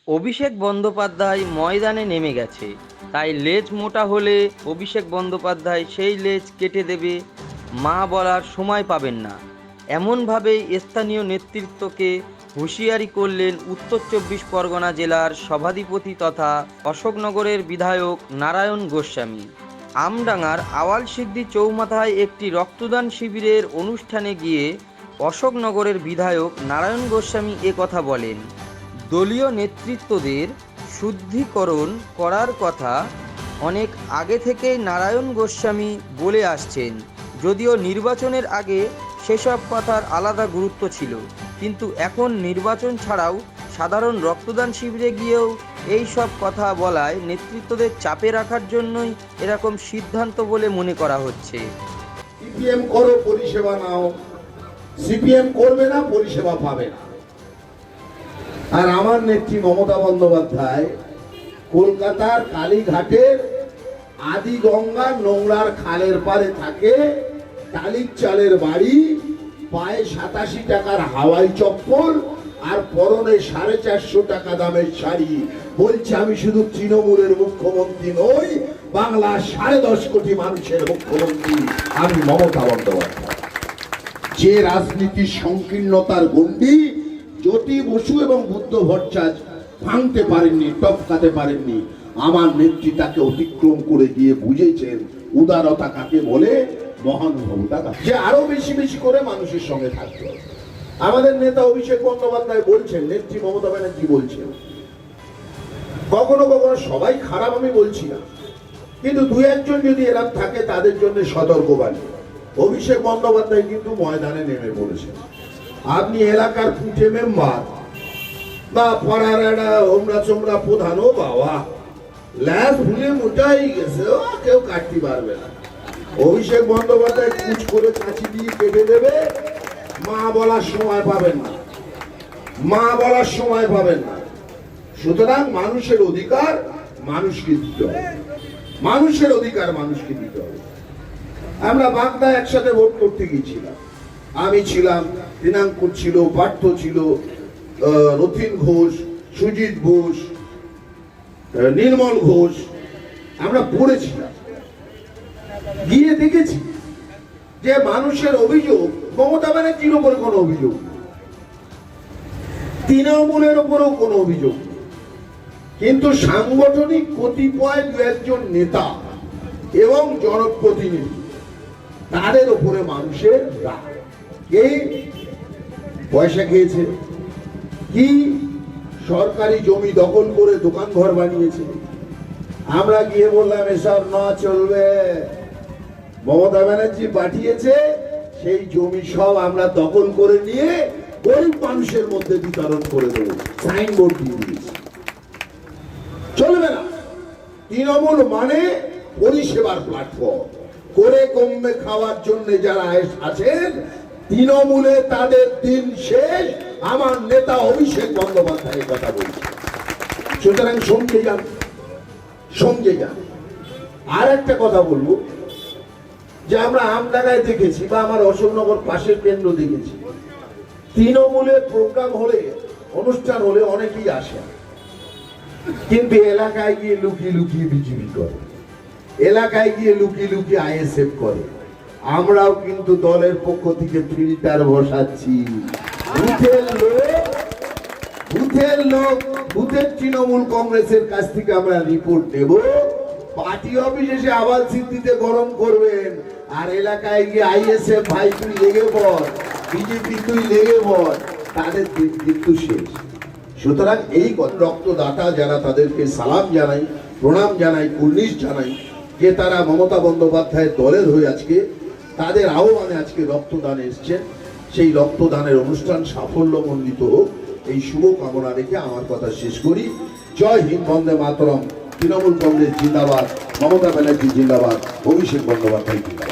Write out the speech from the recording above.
অভিষেক বন্দ্যোপাধ্যায় ময়দানে নেমে গেছে, তাই লেজ মোটা হলে অভিষেক বন্দ্যোপাধ্যায় সেই লেজ কেটে দেবে, মা বলার সময় পাবেন না। এমনভাবেই স্থানীয় নেতৃত্বকে হুঁশিয়ারি করলেন উত্তর ২৪ পরগনা জেলার সভাধিপতি তথা অশোকনগরের বিধায়ক নারায়ণ গোস্বামী। আমডাঙ্গার আওয়ালসিদ্ধি চৌমাথায় একটি রক্তদান শিবিরের অনুষ্ঠানে গিয়ে অশোকনগরের বিধায়ক নারায়ণ গোস্বামী কথা বলেন। দলীয় নেতৃত্বদের শুদ্ধিকরণ করার কথা অনেক আগে থেকেই নারায়ণ গোস্বামী বলে আসছেন, যদিও নির্বাচনের আগে সেসব কথার আলাদা গুরুত্ব ছিল, কিন্তু এখন নির্বাচন ছাড়াও সাধারণ রক্তদান শিবিরে গিয়েও এই সব কথা বলায় নেতৃত্বদের চাপে রাখার জন্যই এরকম সিদ্ধান্ত বলে মনে করা হচ্ছে। সিপিএম করো পরিষেবা নাও, সিপিএম করবে না পরিষেবা পাবে না। আর আমার নেত্রী মমতা বন্দ্যোপাধ্যায় কলকাতার কালীঘাটের আদি গঙ্গার নোংরার খালের পারে থাকে, টালির চালের বাড়ি, পায়ে ৮৭ টাকার হাওয়াই চপ্পল আর পরনে ৪৫০ টাকা দামের শাড়ি। বলছে আমি শুধু তৃণমূলের মুখ্যমন্ত্রী নই, বাংলার ১০.৫ কোটি মানুষের মুখ্যমন্ত্রী আমি মমতা বন্দ্যোপাধ্যায়। যে রাজনীতির সংকীর্ণতার গণ্ডি জ্যোতি বসু এবং বুদ্ধ ভট্টাচার্য ভাঙতে পারেননি, টপকাতে পারেননি, আমার নেত্রী তাকে অতিক্রম করে গিয়ে বুঝেছেন উদারতা কাকে বলে, মহানুভবতা কাকে। যে আরো বেশি বেশি করে মানুষের সঙ্গে থাকতে। আমাদের নেতা অভিষেক বন্দ্যোপাধ্যায় বলছেন, নেত্রী মমতা ব্যানার্জি বলছেন, কখনো কখনো সবাই খারাপ আমি বলছি না, কিন্তু দু একজন যদি এরকম থাকে তাদের জন্য সতর্কবাণী। অভিষেক বন্দ্যোপাধ্যায় কিন্তু ময়দানে নেমে পড়েছেন। আপনি এলাকার পুঁটে মেম্বার বা পাড়ার একটা হোমরা চোমরা প্রধান, ও বাবা ল্যাস ভুলে মোটাই গেছে, ও কেউ কাটতে পারবে না। অভিষেক বন্দ্যোপাধ্যায় কুচ করে কাঁচি দিয়ে কেটে দেবে, মা বলার সময় পাবেন না, মা বলার সময় পাবেন না। সুতরাং মানুষের অধিকার মানুষকে দিতে হবে, মানুষের অধিকার মানুষকে দিতে হবে। আমরা বাগদা একসাথে ভোট করতে গিয়েছিলাম, আমি ছিলাম, দিনাঙ্কুর ছিল, পার্থ ছিল, রথিন ঘোষ, সুজিত ঘোষ, নির্মল ঘোষ, আমরা পড়েছিলাম। গিয়ে দেখেছি যে মানুষের অভিযোগ মমতা ব্যানার্জির উপরে কোনো অভিযোগ নেই, তৃণমূলের উপরেও কোনো অভিযোগ নেই, কিন্তু সাংগঠনিক কতিপয় দু একজন নেতা এবং জনপ্রতিনিধি তাদের উপরে মানুষের রাগ। এই পয়সা খেয়েছে, কি সরকারি জমি দখল করে দোকান ঘর বানিয়েছে। আমরা গিয়ে বললাম এসব না চলবে, মমতা ব্যানার্জি পাঠিয়েছে, সেই জমি সব আমরা দখল করে নিয়ে গরিব মানুষের মধ্যে বিতরণ করে দেবো, সাইনবোর্ড দিয়ে দিয়েছি। চলবে না। তৃণমূল মানে পরিষেবার প্ল্যাটফর্ম, করে কমবে খাওয়ার জন্য যারা আছেন তৃণমূলে তাদের দিন শেষ। আমার নেতা অভিষেক বন্দ্যোপাধ্যায়ের কথা বলছে, সুতরাং সঙ্গে যান, সঙ্গে যান। আর একটা কথা বলবো, যে আমরা আমডাঙ্গায় দেখেছি বা আমার অশোকনগর পাশের কেন্দ্র দেখেছি, তৃণমূলের প্রোগ্রাম হলে, অনুষ্ঠান হলে অনেকেই আসে, কিন্তু এলাকায় গিয়ে লুকিয়ে লুকিয়ে বিজেপি করে, এলাকায় গিয়ে লুকিয়ে লুকিয়ে আইএসএফ করে। আমরাও কিন্তু দলের পক্ষ থেকে ফিল্টার বসাচ্ছি। বুথের লোক, বুথের তৃণমূল কংগ্রেসের কাছ থেকে আমরা রিপোর্ট নেব, পার্টি অফিস এসে আবার সিদ্ধিতে গরম করবেন, আর এলাকায় গিয়ে আইএসএফ ভাই তুই লেগে পড়, বিজেপি তুই লেগে পড়, তাদের কিন্তু শেষ। সুতরাং এই রক্তদাতা যারা, তাদেরকে সালাম জানাই, প্রণাম জানাই, কুর্নিশ জানাই, যে তারা মমতা বন্দ্যোপাধ্যায়ের দলের হয়ে আজকে তাদের আহ্বানে আজকে রক্তদানে এসছেন। সেই রক্তদানের অনুষ্ঠান সাফল্যমণ্ডিত হোক, এই শুভ কামনা রেখে আমার কথা শেষ করি। জয় হিন্দ, বন্দে মাতরম, তৃণমূল কংগ্রেস জিন্দাবাদ, মমতা ব্যানার্জি জিন্দাবাদ, অভিষেক বন্দ্যোপাধ্যায় জিন্দাবাদ।